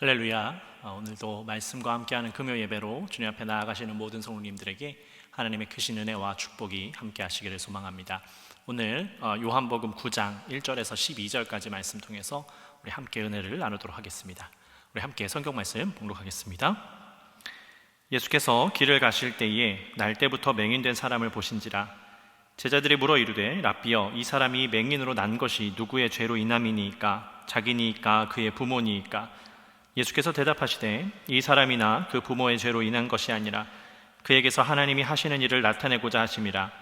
할렐루야. 오늘도 말씀과 함께하는 금요 예배로 주님 앞에 나아가시는 모든 성도님들에게 하나님의 크신 은혜와 축복이 함께 하시기를 소망합니다. 오늘 요한복음 9장 1절에서 12절까지 말씀 통해서 우리 함께 은혜를 나누도록 하겠습니다. 우리 함께 성경 말씀 봉독하겠습니다. 예수께서 길을 가실 때에 날 때부터 맹인된 사람을 보신지라. 제자들이 물어 이르되 랍비여, 이 사람이 맹인으로 난 것이 누구의 죄로 인함이니까? 자기니까 그의 부모니까? 예수께서 대답하시되 이 사람이나 그 부모의 죄로 인한 것이 아니라 그에게서 하나님이 하시는 일을 나타내고자 하심이라.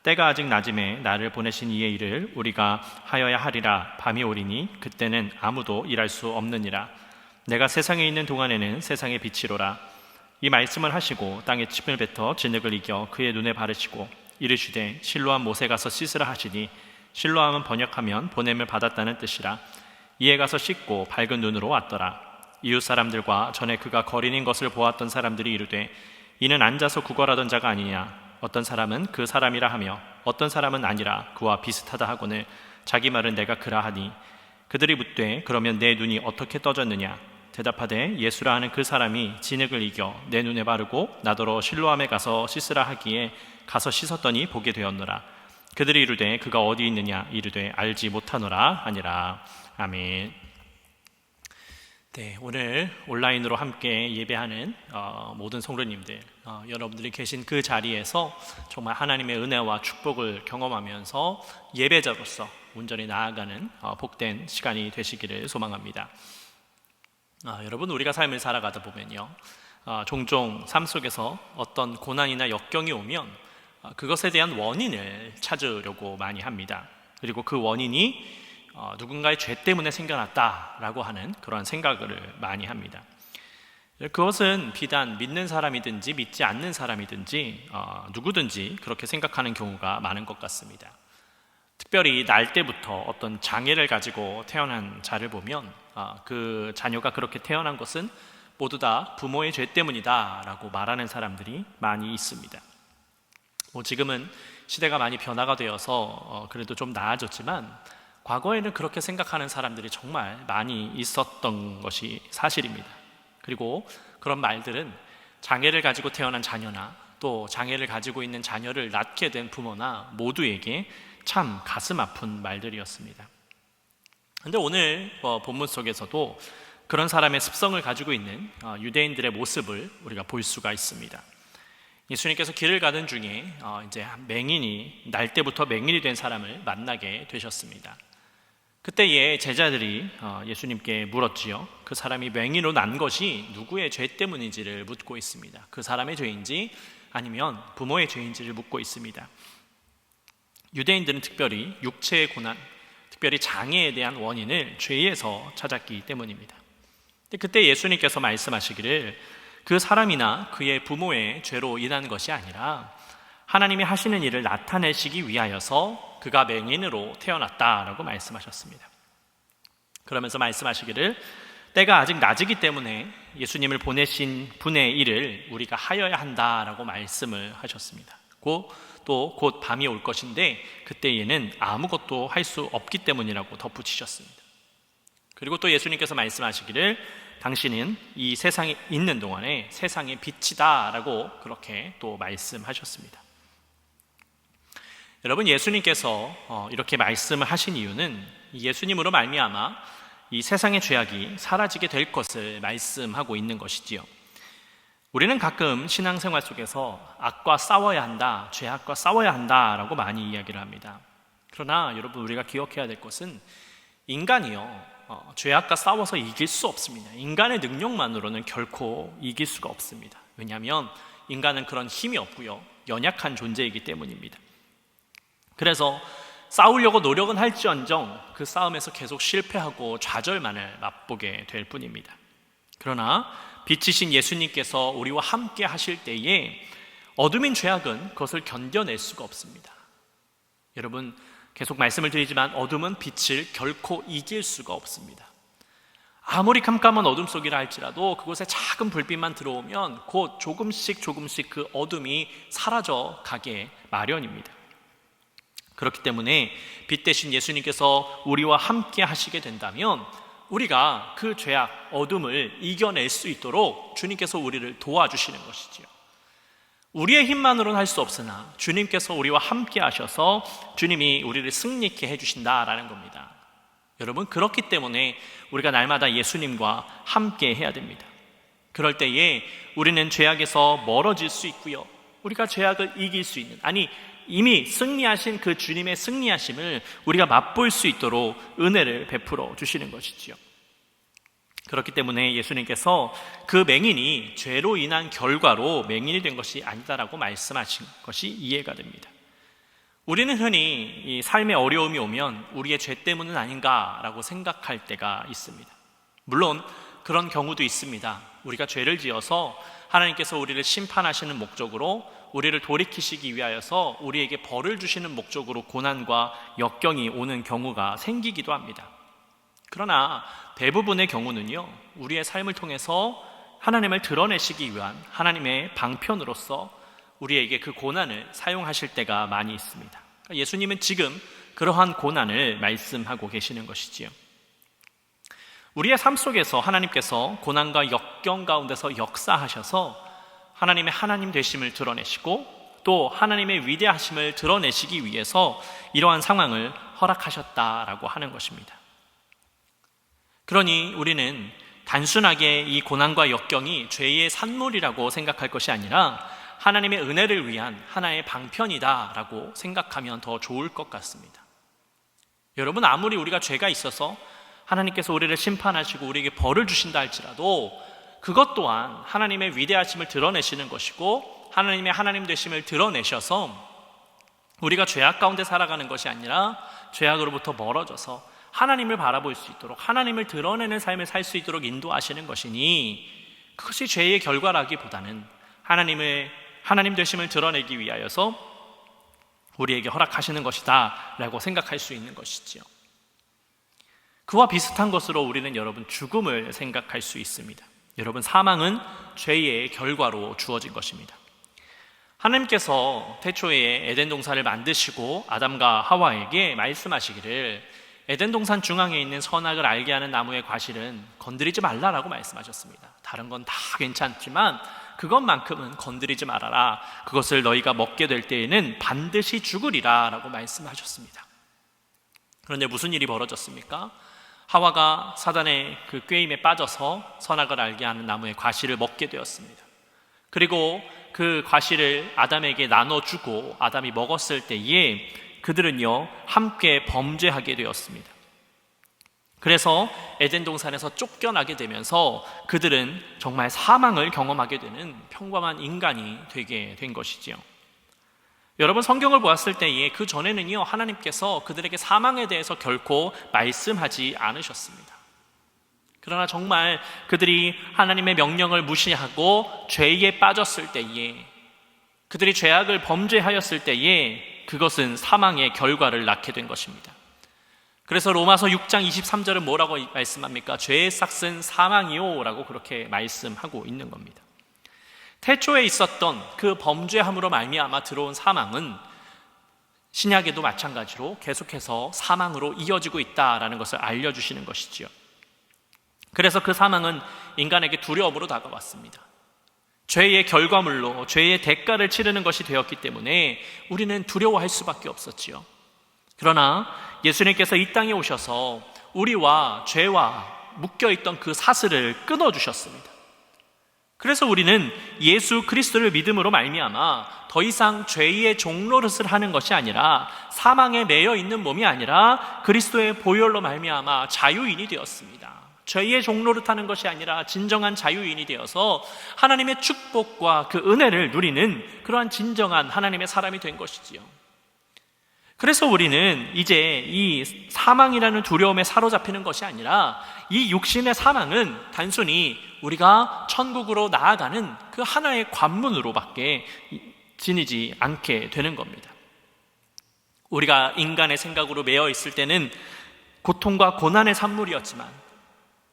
때가 아직 낮음에 나를 보내신 이의 일을 우리가 하여야 하리라. 밤이 오리니 그때는 아무도 일할 수 없느니라. 내가 세상에 있는 동안에는 세상의 빛이로라. 이 말씀을 하시고 땅에 침을 뱉어 진흙을 이겨 그의 눈에 바르시고 이르시되 실로암 못에 가서 씻으라 하시니, 실로암은 번역하면 보냄을 받았다는 뜻이라. 이에 가서 씻고 밝은 눈으로 왔더라. 이웃 사람들과 전에 그가 거린인 것을 보았던 사람들이 이르되 이는 앉아서 구걸하던 자가 아니냐? 어떤 사람은 그 사람이라 하며 어떤 사람은 아니라 그와 비슷하다 하거늘 자기 말은 내가 그라 하니, 그들이 묻되 그러면 내 눈이 어떻게 떠졌느냐? 대답하되 예수라 하는 그 사람이 진흙을 이겨 내 눈에 바르고 나더러 실로암에 가서 씻으라 하기에 가서 씻었더니 보게 되었노라. 그들이 이르되 그가 어디 있느냐? 이르되 알지 못하노라 하니라. 아멘. 네, 오늘 온라인으로 함께 예배하는 모든 성도님들, 여러분들이 계신 그 자리에서 정말 하나님의 은혜와 축복을 경험하면서 예배자로서 온전히 나아가는 복된 시간이 되시기를 소망합니다. 여러분, 우리가 삶을 살아가다 보면요, 종종 삶 속에서 어떤 고난이나 역경이 오면 그것에 대한 원인을 찾으려고 많이 합니다. 그리고 그 원인이 누군가의 죄 때문에 생겨났다라고 하는 그런 생각을 많이 합니다. 그것은 비단 믿는 사람이든지 믿지 않는 사람이든지 누구든지 그렇게 생각하는 경우가 많은 것 같습니다. 특별히 날 때부터 어떤 장애를 가지고 태어난 자를 보면 그 자녀가 그렇게 태어난 것은 모두 다 부모의 죄 때문이다 라고 말하는 사람들이 많이 있습니다. 지금은 시대가 많이 변화가 되어서 그래도 좀 나아졌지만 과거에는 그렇게 생각하는 사람들이 정말 많이 있었던 것이 사실입니다. 그리고 그런 말들은 장애를 가지고 태어난 자녀나 또 장애를 가지고 있는 자녀를 낳게 된 부모나 모두에게 참 가슴 아픈 말들이었습니다. 그런데 오늘 본문 속에서도 그런 사람의 습성을 가지고 있는 유대인들의 모습을 우리가 볼 수가 있습니다. 예수님께서 길을 가던 중에 이제 날 때부터 맹인이 된 사람을 만나게 되셨습니다. 그때에 제자들이 예수님께 물었지요. 그 사람이 맹인으로 난 것이 누구의 죄 때문인지를 묻고 있습니다. 그 사람의 죄인지 아니면 부모의 죄인지를 묻고 있습니다. 유대인들은 특별히 육체의 고난, 특별히 장애에 대한 원인을 죄에서 찾았기 때문입니다. 그때 예수님께서 말씀하시기를 그 사람이나 그의 부모의 죄로 인한 것이 아니라 하나님이 하시는 일을 나타내시기 위하여서 그가 맹인으로 태어났다라고 말씀하셨습니다. 그러면서 말씀하시기를 때가 아직 낮이기 때문에 예수님을 보내신 분의 일을 우리가 하여야 한다라고 말씀을 하셨습니다. 또 곧 밤이 올 것인데 그때에는 아무것도 할 수 없기 때문이라고 덧붙이셨습니다. 그리고 또 예수님께서 말씀하시기를 당신은 이 세상에 있는 동안에 세상의 빛이다 라고 그렇게 또 말씀하셨습니다. 여러분, 예수님께서 이렇게 말씀을 하신 이유는 예수님으로 말미암아 이 세상의 죄악이 사라지게 될 것을 말씀하고 있는 것이지요. 우리는 가끔 신앙생활 속에서 악과 싸워야 한다, 죄악과 싸워야 한다라고 많이 이야기를 합니다. 그러나 여러분, 우리가 기억해야 될 것은 인간이요, 죄악과 싸워서 이길 수 없습니다. 인간의 능력만으로는 결코 이길 수가 없습니다. 왜냐하면 인간은 그런 힘이 없고요, 연약한 존재이기 때문입니다. 그래서 싸우려고 노력은 할지언정 그 싸움에서 계속 실패하고 좌절만을 맛보게 될 뿐입니다. 그러나 빛이신 예수님께서 우리와 함께 하실 때에 어둠인 죄악은 그것을 견뎌낼 수가 없습니다. 여러분, 계속 말씀을 드리지만 어둠은 빛을 결코 이길 수가 없습니다. 아무리 캄캄한 어둠 속이라 할지라도 그곳에 작은 불빛만 들어오면 곧 조금씩 그 어둠이 사라져 가게 마련입니다. 그렇기 때문에 빛 대신 예수님께서 우리와 함께 하시게 된다면 우리가 그 죄악, 어둠을 이겨낼 수 있도록 주님께서 우리를 도와주시는 것이지요. 우리의 힘만으로는 할 수 없으나 주님께서 우리와 함께 하셔서 주님이 우리를 승리케 해주신다라는 겁니다. 여러분, 그렇기 때문에 우리가 날마다 예수님과 함께 해야 됩니다. 그럴 때에 우리는 죄악에서 멀어질 수 있고요, 우리가 죄악을 이길 수 있는, 아니 이미 승리하신 그 주님의 승리하심을 우리가 맛볼 수 있도록 은혜를 베풀어 주시는 것이지요. 그렇기 때문에 예수님께서 그 맹인이 죄로 인한 결과로 맹인이 된 것이 아니다라고 말씀하신 것이 이해가 됩니다. 우리는 흔히 이 삶의 어려움이 오면 우리의 죄 때문은 아닌가라고 생각할 때가 있습니다. 물론 그런 경우도 있습니다. 우리가 죄를 지어서 하나님께서 우리를 심판하시는 목적으로, 우리를 돌이키시기 위하여서 우리에게 벌을 주시는 목적으로 고난과 역경이 오는 경우가 생기기도 합니다. 그러나 대부분의 경우는요, 우리의 삶을 통해서 하나님을 드러내시기 위한 하나님의 방편으로서 우리에게 그 고난을 사용하실 때가 많이 있습니다. 예수님은 지금 그러한 고난을 말씀하고 계시는 것이지요. 우리의 삶 속에서 하나님께서 고난과 역경 가운데서 역사하셔서 하나님의 하나님 되심을 드러내시고 또 하나님의 위대하심을 드러내시기 위해서 이러한 상황을 허락하셨다라고 하는 것입니다. 그러니 우리는 단순하게 이 고난과 역경이 죄의 산물이라고 생각할 것이 아니라 하나님의 은혜를 위한 하나의 방편이다라고 생각하면 더 좋을 것 같습니다. 여러분, 아무리 우리가 죄가 있어서 하나님께서 우리를 심판하시고 우리에게 벌을 주신다 할지라도 그것 또한 하나님의 위대하심을 드러내시는 것이고 하나님의 하나님 되심을 드러내셔서 우리가 죄악 가운데 살아가는 것이 아니라 죄악으로부터 멀어져서 하나님을 바라볼 수 있도록, 하나님을 드러내는 삶을 살 수 있도록 인도하시는 것이니, 그것이 죄의 결과라기보다는 하나님 되심을 드러내기 위하여서 우리에게 허락하시는 것이다 라고 생각할 수 있는 것이지요. 그와 비슷한 것으로 우리는 여러분 죽음을 생각할 수 있습니다. 여러분, 사망은 죄의 결과로 주어진 것입니다. 하나님께서 태초에 에덴 동산을 만드시고 아담과 하와에게 말씀하시기를 에덴 동산 중앙에 있는 선악을 알게 하는 나무의 과실은 건드리지 말라라고 말씀하셨습니다. 다른 건 다 괜찮지만 그것만큼은 건드리지 말아라. 그것을 너희가 먹게 될 때에는 반드시 죽으리라 라고 말씀하셨습니다. 그런데 무슨 일이 벌어졌습니까? 하와가 사단의 그 꾀임에 빠져서 선악을 알게 하는 나무의 과실을 먹게 되었습니다. 그리고 그 과실을 아담에게 나눠주고 아담이 먹었을 때에 그들은요 함께 범죄하게 되었습니다. 그래서 에덴 동산에서 쫓겨나게 되면서 그들은 정말 사망을 경험하게 되는 평범한 인간이 되게 된 것이지요. 여러분, 성경을 보았을 때에 그 전에는요 하나님께서 그들에게 사망에 대해서 결코 말씀하지 않으셨습니다. 그러나 정말 그들이 하나님의 명령을 무시하고 죄에 빠졌을 때에, 그들이 죄악을 범죄하였을 때에 그것은 사망의 결과를 낳게 된 것입니다. 그래서 로마서 6장 23절은 뭐라고 말씀합니까? 죄의 삭은 사망이요 라고 그렇게 말씀하고 있는 겁니다. 태초에 있었던 그 범죄함으로 말미암아 들어온 사망은 신약에도 마찬가지로 계속해서 사망으로 이어지고 있다라는 것을 알려주시는 것이지요. 그래서 그 사망은 인간에게 두려움으로 다가왔습니다. 죄의 결과물로 죄의 대가를 치르는 것이 되었기 때문에 우리는 두려워할 수밖에 없었지요. 그러나 예수님께서 이 땅에 오셔서 우리와 죄와 묶여있던 그 사슬을 끊어주셨습니다. 그래서 우리는 예수 그리스도를 믿음으로 말미암아 더 이상 죄의 종노릇을 하는 것이 아니라, 사망에 매여 있는 몸이 아니라 그리스도의 보혈로 말미암아 자유인이 되었습니다. 죄의 종노릇하는 것이 아니라 진정한 자유인이 되어서 하나님의 축복과 그 은혜를 누리는 그러한 진정한 하나님의 사람이 된 것이지요. 그래서 우리는 이제 이 사망이라는 두려움에 사로잡히는 것이 아니라 이 육신의 사망은 단순히 우리가 천국으로 나아가는 그 하나의 관문으로밖에 지니지 않게 되는 겁니다. 우리가 인간의 생각으로 매여 있을 때는 고통과 고난의 산물이었지만,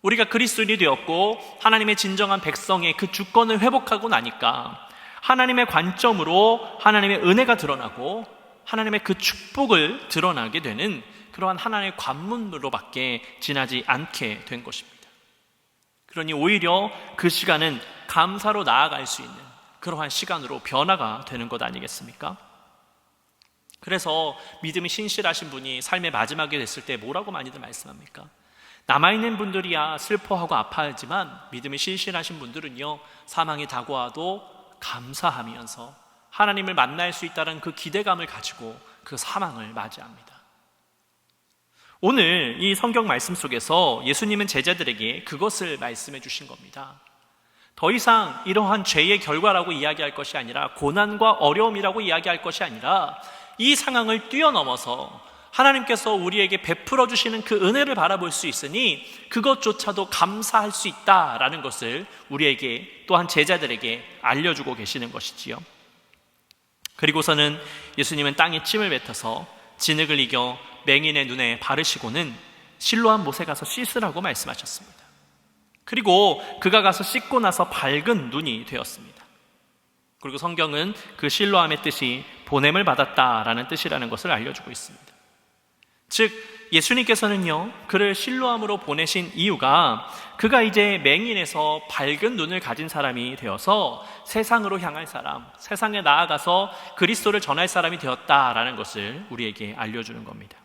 우리가 그리스도인이 되었고 하나님의 진정한 백성의 그 주권을 회복하고 나니까 하나님의 관점으로 하나님의 은혜가 드러나고 하나님의 그 축복을 드러나게 되는 그러한 하나님의 관문으로밖에 지나지 않게 된 것입니다. 그러니 오히려 그 시간은 감사로 나아갈 수 있는 그러한 시간으로 변화가 되는 것 아니겠습니까? 그래서 믿음이 신실하신 분이 삶의 마지막이 됐을 때 뭐라고 많이들 말씀합니까? 남아있는 분들이야 슬퍼하고 아파하지만 믿음이 신실하신 분들은요, 사망이 다가와도 감사하면서 하나님을 만날 수 있다는 그 기대감을 가지고 그 사망을 맞이합니다. 오늘 이 성경 말씀 속에서 예수님은 제자들에게 그것을 말씀해 주신 겁니다. 더 이상 이러한 죄의 결과라고 이야기할 것이 아니라, 고난과 어려움이라고 이야기할 것이 아니라, 이 상황을 뛰어넘어서 하나님께서 우리에게 베풀어 주시는 그 은혜를 바라볼 수 있으니 그것조차도 감사할 수 있다라는 것을 우리에게, 또한 제자들에게 알려주고 계시는 것이지요. 그리고서는 예수님은 땅에 침을 뱉어서 진흙을 이겨 맹인의 눈에 바르시고는 실로암 못에 가서 씻으라고 말씀하셨습니다. 그리고 그가 가서 씻고 나서 밝은 눈이 되었습니다. 그리고 성경은 그 실로암의 뜻이 보냄을 받았다라는 뜻이라는 것을 알려주고 있습니다. 즉 예수님께서는요, 그를 실로암으로 보내신 이유가 그가 이제 맹인에서 밝은 눈을 가진 사람이 되어서 세상으로 향할 사람, 세상에 나아가서 그리스도를 전할 사람이 되었다라는 것을 우리에게 알려주는 겁니다.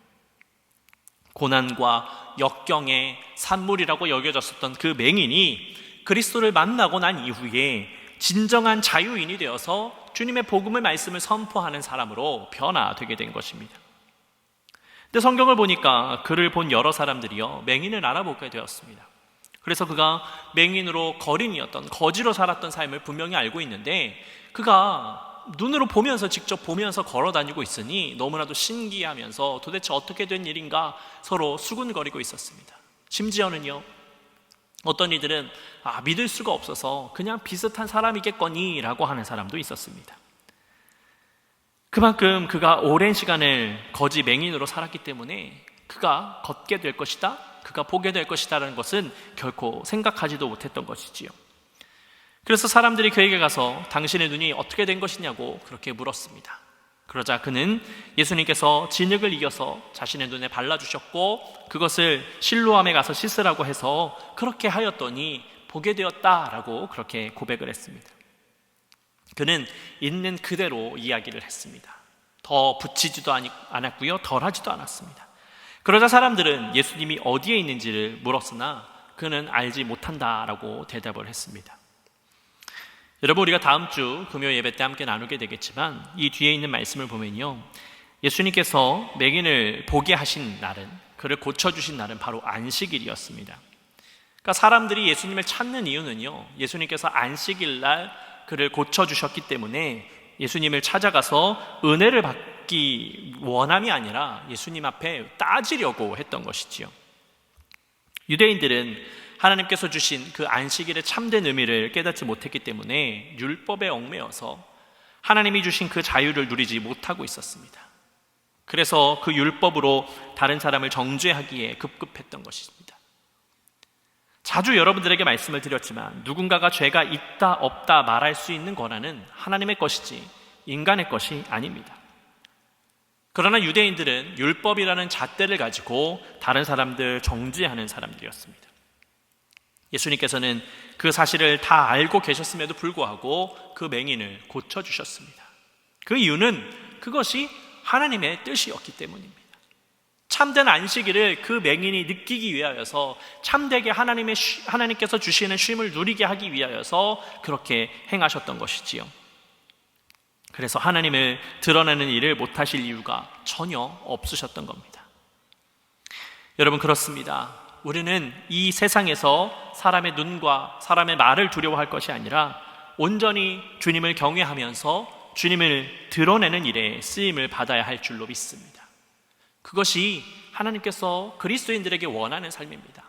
고난과 역경의 산물이라고 여겨졌었던 그 맹인이 그리스도를 만나고 난 이후에 진정한 자유인이 되어서 주님의 복음의 말씀을 선포하는 사람으로 변화되게 된 것입니다. 근데 성경을 보니까 그를 본 여러 사람들이요, 맹인을 알아보게 되었습니다. 그래서 그가 맹인으로 거린이었던, 거지로 살았던 삶을 분명히 알고 있는데, 그가 눈으로 보면서, 직접 보면서 걸어 다니고 있으니 너무나도 신기하면서 도대체 어떻게 된 일인가 서로 수군거리고 있었습니다. 심지어는요, 어떤 이들은 믿을 수가 없어서 그냥 비슷한 사람이겠거니 라고 하는 사람도 있었습니다. 그만큼 그가 오랜 시간을 거지 맹인으로 살았기 때문에 그가 걷게 될 것이다, 그가 보게 될 것이다 라는 것은 결코 생각하지도 못했던 것이지요. 그래서 사람들이 그에게 가서 당신의 눈이 어떻게 된 것이냐고 그렇게 물었습니다. 그러자 그는 예수님께서 진흙을 이겨서 자신의 눈에 발라주셨고 그것을 실로암에 가서 씻으라고 해서 그렇게 하였더니 보게 되었다라고 그렇게 고백을 했습니다. 그는 있는 그대로 이야기를 했습니다. 더 붙이지도 않았고요, 덜하지도 않았습니다. 그러자 사람들은 예수님이 어디에 있는지를 물었으나 그는 알지 못한다라고 대답을 했습니다. 여러분, 우리가 다음 주 금요 예배 때 함께 나누게 되겠지만 이 뒤에 있는 말씀을 보면요, 예수님께서 맹인을 보게 하신 날은, 그를 고쳐주신 날은 바로 안식일이었습니다. 그러니까 사람들이 예수님을 찾는 이유는요, 예수님께서 안식일 날 그를 고쳐주셨기 때문에 예수님을 찾아가서 은혜를 받기 원함이 아니라 예수님 앞에 따지려고 했던 것이지요. 유대인들은 하나님께서 주신 그 안식일의 참된 의미를 깨닫지 못했기 때문에 율법에 얽매여서 하나님이 주신 그 자유를 누리지 못하고 있었습니다. 그래서 그 율법으로 다른 사람을 정죄하기에 급급했던 것입니다. 자주 여러분들에게 말씀을 드렸지만 누군가가 죄가 있다 없다 말할 수 있는 권한은 하나님의 것이지 인간의 것이 아닙니다. 그러나 유대인들은 율법이라는 잣대를 가지고 다른 사람들 정죄하는 사람들이었습니다. 예수님께서는 그 사실을 다 알고 계셨음에도 불구하고 그 맹인을 고쳐주셨습니다. 그 이유는 그것이 하나님의 뜻이었기 때문입니다. 참된 안식일을 그 맹인이 느끼기 위하여서, 참되게 하나님께서 주시는 쉼을 누리게 하기 위하여서 그렇게 행하셨던 것이지요. 그래서 하나님을 드러내는 일을 못하실 이유가 전혀 없으셨던 겁니다. 여러분, 그렇습니다. 우리는 이 세상에서 사람의 눈과 사람의 말을 두려워할 것이 아니라 온전히 주님을 경외하면서 주님을 드러내는 일에 쓰임을 받아야 할 줄로 믿습니다. 그것이 하나님께서 그리스도인들에게 원하는 삶입니다.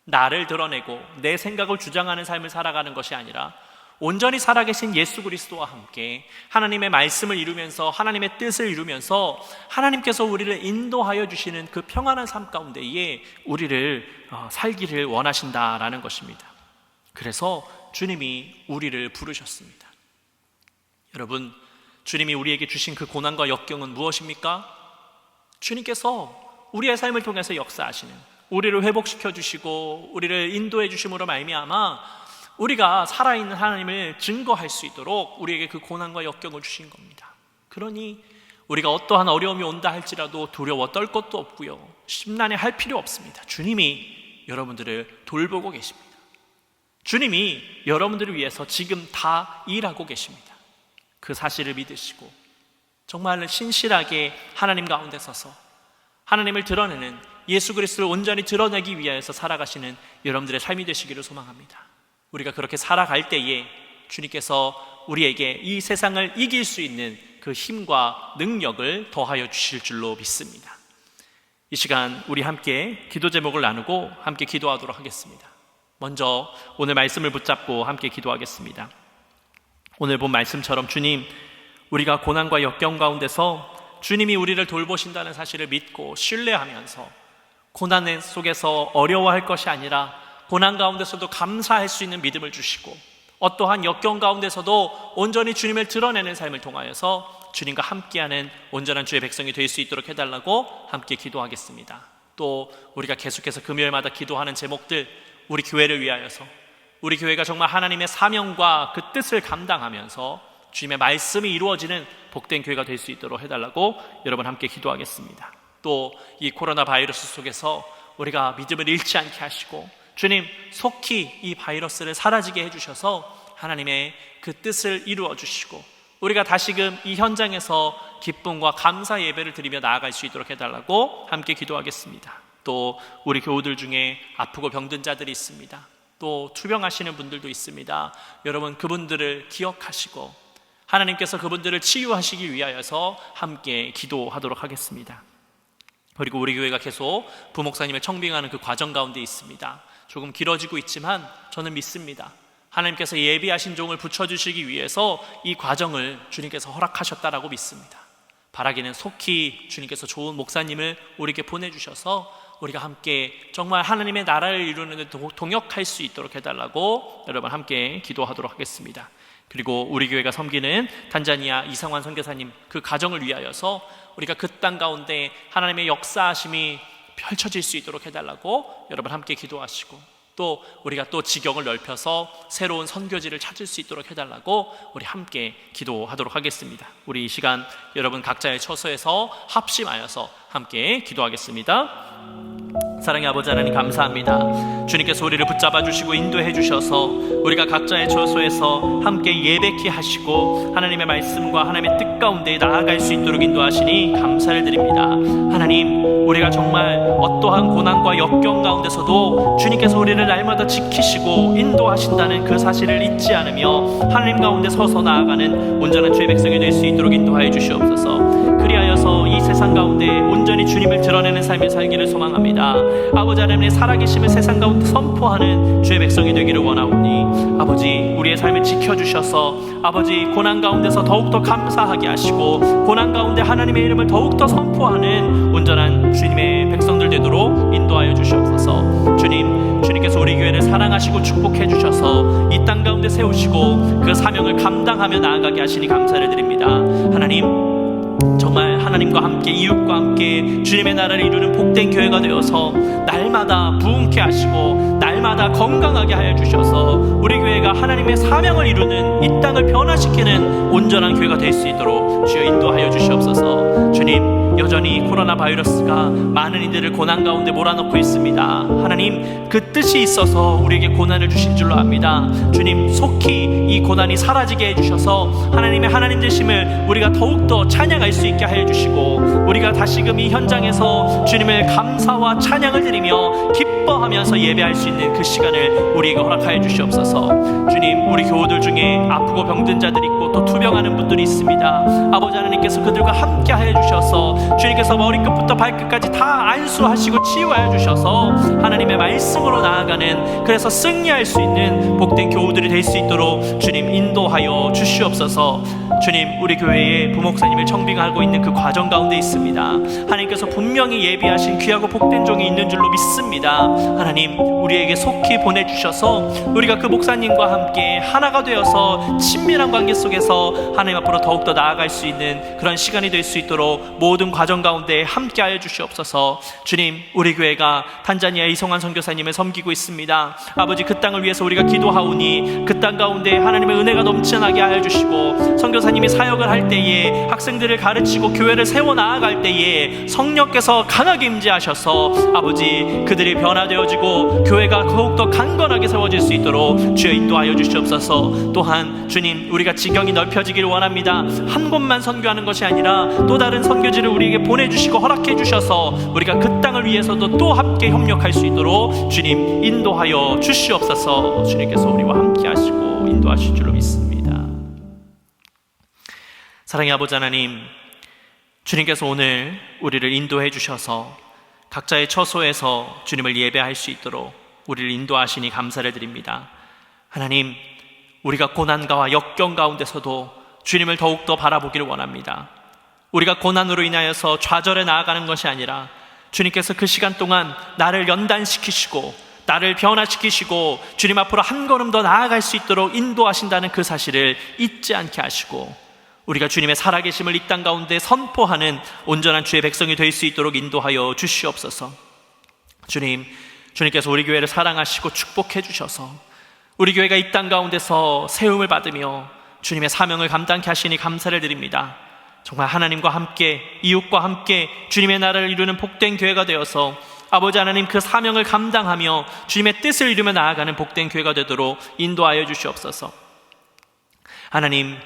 나를 드러내고 내 생각을 주장하는 삶을 살아가는 것이 아니라 온전히 살아계신 예수 그리스도와 함께 하나님의 말씀을 이루면서 하나님의 뜻을 이루면서 하나님께서 우리를 인도하여 주시는 그 평안한 삶 가운데에 우리를 살기를 원하신다라는 것입니다. 그래서 주님이 우리를 부르셨습니다. 여러분, 주님이 우리에게 주신 그 고난과 역경은 무엇입니까? 주님께서 우리의 삶을 통해서 역사하시는, 우리를 회복시켜 주시고 우리를 인도해 주심으로 말미암아 우리가 살아있는 하나님을 증거할 수 있도록 우리에게 그 고난과 역경을 주신 겁니다. 그러니 우리가 어떠한 어려움이 온다 할지라도 두려워 떨 것도 없고요, 심란해 할 필요 없습니다. 주님이 여러분들을 돌보고 계십니다. 주님이 여러분들을 위해서 지금 다 일하고 계십니다. 그 사실을 믿으시고 정말 신실하게 하나님 가운데 서서 하나님을 드러내는, 예수 그리스도를 온전히 드러내기 위하여서 살아가시는 여러분들의 삶이 되시기를 소망합니다. 우리가 그렇게 살아갈 때에 주님께서 우리에게 이 세상을 이길 수 있는 그 힘과 능력을 더하여 주실 줄로 믿습니다. 이 시간 우리 함께 기도 제목을 나누고 함께 기도하도록 하겠습니다. 먼저 오늘 말씀을 붙잡고 함께 기도하겠습니다. 오늘 본 말씀처럼 주님, 우리가 고난과 역경 가운데서 주님이 우리를 돌보신다는 사실을 믿고 신뢰하면서 고난 속에서 어려워할 것이 아니라 고난 가운데서도 감사할 수 있는 믿음을 주시고 어떠한 역경 가운데서도 온전히 주님을 드러내는 삶을 통하여서 주님과 함께하는 온전한 주의 백성이 될 수 있도록 해달라고 함께 기도하겠습니다. 또 우리가 계속해서 금요일마다 기도하는 제목들, 우리 교회를 위하여서, 우리 교회가 정말 하나님의 사명과 그 뜻을 감당하면서 주님의 말씀이 이루어지는 복된 교회가 될 수 있도록 해달라고 여러분 함께 기도하겠습니다. 또 이 코로나 바이러스 속에서 우리가 믿음을 잃지 않게 하시고 주님, 속히 이 바이러스를 사라지게 해주셔서 하나님의 그 뜻을 이루어 주시고 우리가 다시금 이 현장에서 기쁨과 감사 예배를 드리며 나아갈 수 있도록 해달라고 함께 기도하겠습니다. 또 우리 교우들 중에 아프고 병든 자들이 있습니다. 또 투병하시는 분들도 있습니다. 여러분, 그분들을 기억하시고 하나님께서 그분들을 치유하시기 위하여서 함께 기도하도록 하겠습니다. 그리고 우리 교회가 계속 부목사님을 청빙하는 그 과정 가운데 있습니다. 조금 길어지고 있지만 저는 믿습니다. 하나님께서 예비하신 종을 붙여주시기 위해서 이 과정을 주님께서 허락하셨다라고 믿습니다. 바라기는 속히 주님께서 좋은 목사님을 우리에게 보내주셔서 우리가 함께 정말 하나님의 나라를 이루는 데 동역할 수 있도록 해달라고 여러분 함께 기도하도록 하겠습니다. 그리고 우리 교회가 섬기는 단자니아 이상환 선교사님 그 가정을 위하여서 우리가 그 땅 가운데 하나님의 역사하심이 펼쳐질 수 있도록 해달라고 여러분 함께 기도하시고, 또 우리가 또 지경을 넓혀서 새로운 선교지를 찾을 수 있도록 해달라고 우리 함께 기도하도록 하겠습니다. 우리 이 시간 여러분 각자의 처소에서 합심하여서 함께 기도하겠습니다. 사랑의 아버지 하나님, 감사합니다. 주님께서 우리를 붙잡아 주시고 인도해 주셔서 우리가 각자의 처소에서 함께 예배케 하시고 하나님의 말씀과 하나님의 뜻 가운데 나아갈 수 있도록 인도하시니 감사를 드립니다. 하나님, 우리가 정말 어떠한 고난과 역경 가운데서도 주님께서 우리를 날마다 지키시고 인도하신다는 그 사실을 잊지 않으며 하나님 가운데 서서 나아가는 온전한 주의 백성이 될 수 있도록 인도하여 주시옵소서. 그리하여서 이 세상 가운데 온전히 주님을 드러내는 삶을 살기를 소망합니다. 아버지 하나님의 살아계심을 세상 가운데 선포하는 주의 백성이 되기를 원하오니 아버지, 우리의 삶을 지켜주셔서 아버지 고난 가운데서 더욱더 감사하게 하시고 고난 가운데 하나님의 이름을 더욱더 선포하는 온전한 주님의 백성들 되도록 인도하여 주시옵소서. 주님께서 우리 교회를 사랑하시고 축복해 주셔서 이 땅 가운데 세우시고 그 사명을 감당하며 나아가게 하시니 감사를 드립니다. 하나님, 정말 하나님과 함께 이웃과 함께 주님의 나라를 이루는 복된 교회가 되어서 날마다 부흥케 하시고 날마다 건강하게 하여 주셔서 우리 교회가 하나님의 사명을 이루는 이 땅을 변화시키는 온전한 교회가 될 수 있도록 주여 인도하여 주시옵소서. 주님, 여전히 코로나 바이러스가 많은 이들을 고난 가운데 몰아넣고 있습니다. 하나님, 그 뜻이 있어서 우리에게 고난을 주신 줄로 압니다. 주님, 속히 이 고난이 사라지게 해주셔서 하나님의 하나님 되심을 우리가 더욱더 찬양할 수 있게 하여 주시고 우리가 다시금 이 현장에서 주님을 감사와 찬양을 드리며 기뻐하면서 예배할 수 있는 그 시간을 우리에게 허락하여 주시옵소서. 주님, 우리 교우들 중에 아프고 병든 자들이 있고 또 투병하는 분들이 있습니다. 아버지 하나님께서 그들과 함께 하여 주셔서 주님께서 머리끝부터 발끝까지 다 안수하시고 치유하여 주셔서 하나님의 말씀으로 나아가는, 그래서 승리할 수 있는 복된 교우들이 될 수 있도록 주님 인도하여 주시옵소서. 주님, 우리 교회에 부목사님을 청빙하고 있는 그 과정 가운데 있습니다. 하나님께서 분명히 예비하신 귀하고 복된 종이 있는 줄로 믿습니다. 하나님, 우리에게 속히 보내주셔서 우리가 그 목사님과 함께 하나가 되어서 친밀한 관계 속에서 하나님 앞으로 더욱더 나아갈 수 있는 그런 시간이 될 수 있도록 모든 과정 가운데 함께하여 주시옵소서. 주님, 우리 교회가 탄자니아 이송환 선교사님을 섬기고 있습니다. 아버지, 그 땅을 위해서 우리가 기도하오니 그 땅 가운데 하나님의 은혜가 넘쳐나게 하여 주시고, 선교사님이 사역을 할 때에, 학생들을 가르치고 교회를 세워 나아갈 때에 성령께서 강하게 임재하셔서 아버지, 그들이 변화되어지고 교회가 더욱더 강건하게 세워질 수 있도록 주여 인도하여 주시옵소서. 또한 주님, 우리가 지경이 넓혀지기를 원합니다. 한 곳만 선교하는 것이 아니라 또 다른 선교지를 우리에게 보내주시고 허락해 주셔서 우리가 그 땅을 위해서도 또 함께 협력할 수 있도록 주님 인도하여 주시옵소서. 주님께서 우리와 함께 하시고 인도하실 줄로 믿습니다. 사랑의 아버지 하나님, 주님께서 오늘 우리를 인도해 주셔서 각자의 처소에서 주님을 예배할 수 있도록 우리를 인도하시니 감사를 드립니다. 하나님, 우리가 고난과 역경 가운데서도 주님을 더욱더 바라보기를 원합니다. 우리가 고난으로 인하여서 좌절해 나아가는 것이 아니라 주님께서 그 시간 동안 나를 연단시키시고 나를 변화시키시고 주님 앞으로 한 걸음 더 나아갈 수 있도록 인도하신다는 그 사실을 잊지 않게 하시고, 우리가 주님의 살아계심을 이 땅 가운데 선포하는 온전한 주의 백성이 될 수 있도록 인도하여 주시옵소서. 주님께서 우리 교회를 사랑하시고 축복해 주셔서 우리 교회가 이 땅 가운데서 세움을 받으며 주님의 사명을 감당케 하시니 감사를 드립니다. 정말 하나님과 함께, 이웃과 함께 주님의 나라를 이루는 복된 교회가 되어서 아버지 하나님, 그 사명을 감당하며 주님의 뜻을 이루며 나아가는 복된 교회가 되도록 인도하여 주시옵소서. 하나님,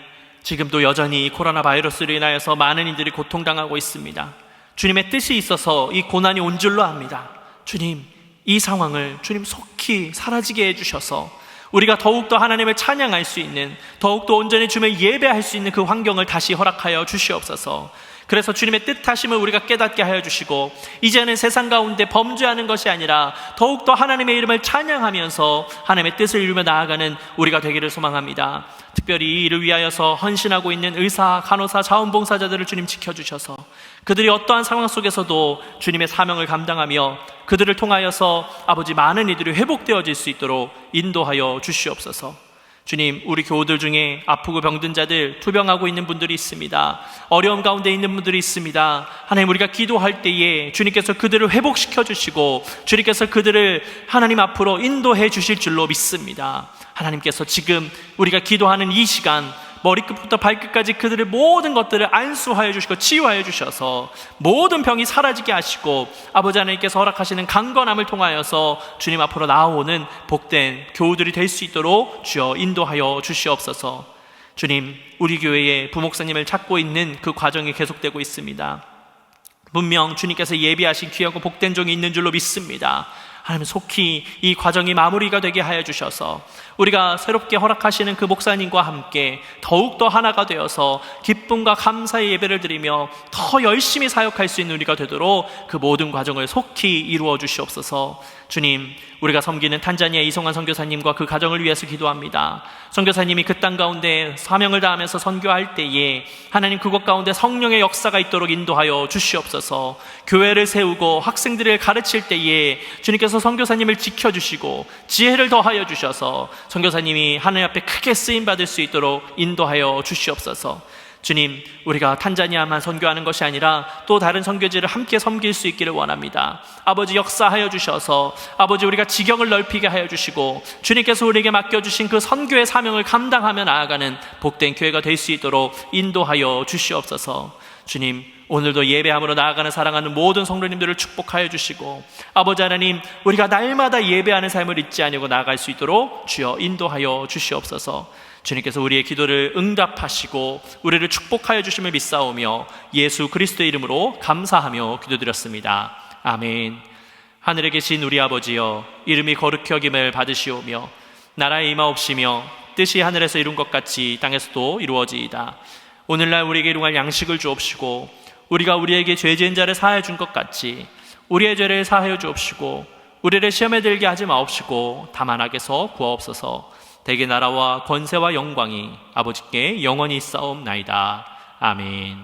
지금도 여전히 코로나 바이러스로 인하여서 많은 이들이 고통당하고 있습니다. 주님의 뜻이 있어서 이 고난이 온 줄로 압니다. 주님, 이 상황을 주님 속히 사라지게 해주셔서 우리가 더욱더 하나님을 찬양할 수 있는, 더욱더 온전히 주님을 예배할 수 있는 그 환경을 다시 허락하여 주시옵소서. 그래서 주님의 뜻하심을 우리가 깨닫게 하여 주시고, 이제는 세상 가운데 범죄하는 것이 아니라 더욱더 하나님의 이름을 찬양하면서 하나님의 뜻을 이루며 나아가는 우리가 되기를 소망합니다. 특별히 이 일을 위하여서 헌신하고 있는 의사, 간호사, 자원봉사자들을 주님 지켜주셔서 그들이 어떠한 상황 속에서도 주님의 사명을 감당하며 그들을 통하여서 아버지, 많은 이들이 회복되어질 수 있도록 인도하여 주시옵소서. 주님, 우리 교우들 중에 아프고 병든 자들, 투병하고 있는 분들이 있습니다. 어려움 가운데 있는 분들이 있습니다. 하나님, 우리가 기도할 때에 주님께서 그들을 회복시켜 주시고 주님께서 그들을 하나님 앞으로 인도해 주실 줄로 믿습니다. 하나님께서 지금 우리가 기도하는 이 시간, 머리끝부터 발끝까지 그들의 모든 것들을 안수하여 주시고 치유하여 주셔서 모든 병이 사라지게 하시고 아버지 하나님께서 허락하시는 강건함을 통하여서 주님 앞으로 나아오는 복된 교우들이 될 수 있도록 주여 인도하여 주시옵소서. 주님, 우리 교회에 부목사님을 찾고 있는 그 과정이 계속되고 있습니다. 분명 주님께서 예비하신 귀하고 복된 종이 있는 줄로 믿습니다. 하나님, 속히 이 과정이 마무리가 되게 하여 주셔서 우리가 새롭게 허락하시는 그 목사님과 함께 더욱더 하나가 되어서 기쁨과 감사의 예배를 드리며 더 열심히 사역할 수 있는 우리가 되도록 그 모든 과정을 속히 이루어 주시옵소서. 주님, 우리가 섬기는 탄자니아 이송환 선교사님과 그 가정을 위해서 기도합니다. 선교사님이 그 땅 가운데 사명을 다하면서 선교할 때에 하나님, 그곳 가운데 성령의 역사가 있도록 인도하여 주시옵소서. 교회를 세우고 학생들을 가르칠 때에 주님께서 선교사님을 지켜주시고 지혜를 더하여 주셔서 선교사님이 하나님 앞에 크게 쓰임받을 수 있도록 인도하여 주시옵소서. 주님, 우리가 탄자니아만 선교하는 것이 아니라 또 다른 선교지를 함께 섬길 수 있기를 원합니다. 아버지, 역사하여 주셔서 아버지, 우리가 지경을 넓히게 하여 주시고 주님께서 우리에게 맡겨주신 그 선교의 사명을 감당하며 나아가는 복된 교회가 될 수 있도록 인도하여 주시옵소서. 주님, 오늘도 예배함으로 나아가는 사랑하는 모든 성도님들을 축복하여 주시고 아버지 하나님, 우리가 날마다 예배하는 삶을 잊지 아니하고 나아갈 수 있도록 주여 인도하여 주시옵소서. 주님께서 우리의 기도를 응답하시고 우리를 축복하여 주심을 믿사오며 예수 그리스도의 이름으로 감사하며 기도드렸습니다. 아멘. 하늘에 계신 우리 아버지여, 이름이 거룩히 여김을 받으시오며 나라의 임하옵시며 뜻이 하늘에서 이룬 것 같이 땅에서도 이루어지이다. 오늘날 우리에게 일용할 양식을 주옵시고 우리가 우리에게 죄 지은 자를 사하여 준 것 같이 우리의 죄를 사하여 주옵시고 우리를 시험에 들게 하지 마옵시고 다만 악에서 구하옵소서. 대개 나라와 권세와 영광이 아버지께 영원히 있사옵나이다. 아멘.